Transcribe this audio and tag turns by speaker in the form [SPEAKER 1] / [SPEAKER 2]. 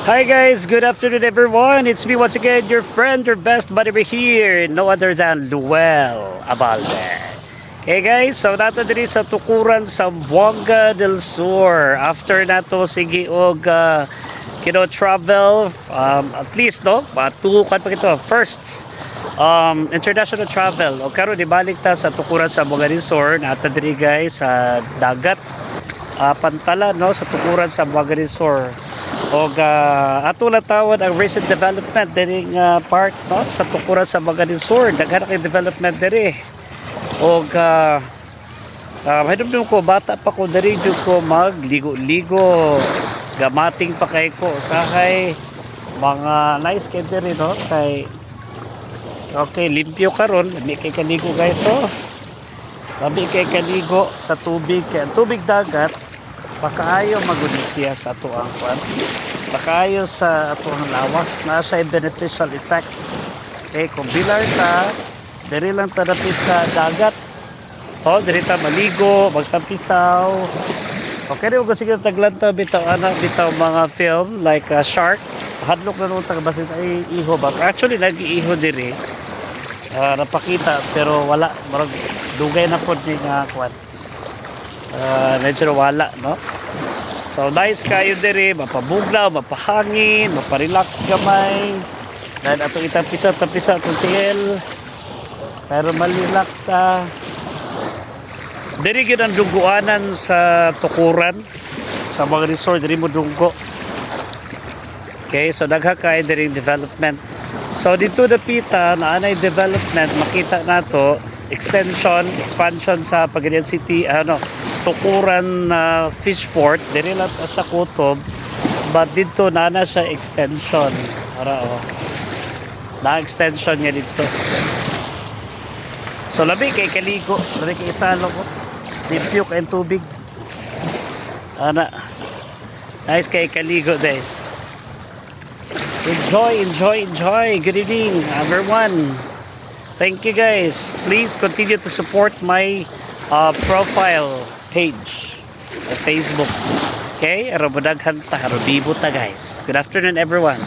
[SPEAKER 1] Hi guys, good afternoon everyone. It's me once again, your friend, your best buddy here, no other than Luel Abalde. Okay guys, so nato diri sa tukuran sa Buanga del Sur. After nato sige og travel at least no, tukan pa kito first international travel. O karon di balik ta sa tukuran sa Buanga del Sur. Nato diri guys sa dagat pantala no sa tukuran sa Buanga del Sur. Og ato lang tawad ang recent development diri part no sa tukuran sa Buanga del Sur. Daghan kay development diri. Og hidom ko bata pa ko diri jud ko magligo-ligo. Gamating pa kay ko usahay mga nice kay diri no kay okay limpyo karon lami kay kaligo guys so. Lami kay kaligo sa tubig kay tubig dagat pakaayo magunisya sa ato ang kwan pakaayo sa ato ang lawas na siya beneficial effect okay kung bilar ta diri lang ta dapit sa dagat o diri ta maligo magtampisaw okay rin ko sige taglanta bitaw bitaw mga film like shark hadlok na nung basit ay iho ba actually nag-iiho diri napakita pero wala marag dugay na pod ni nga kwan medyo wala no so nice kayo diri mapabuglaw mapahangin maparelax gamay dahil ato itapisa itong tiil pero malirelax ta diri gyud ang duguanan sa tukuran sa mga resort diri mo dunggo okay so dagha kay diri development so dito dapita na anay development makita nato expansion sa Pagadian City tukuran fish port diri lang sa kutob but dito na siya extension para na extension niya dito so labi kay kaligo labi kay isalo ko limpyo kay tubig nice kay kaligo guys enjoy good evening everyone. Thank you guys. Please continue to support my profile page sa Facebook. Okay? Arabudaghan ta, harubibo ta guys. Good afternoon everyone.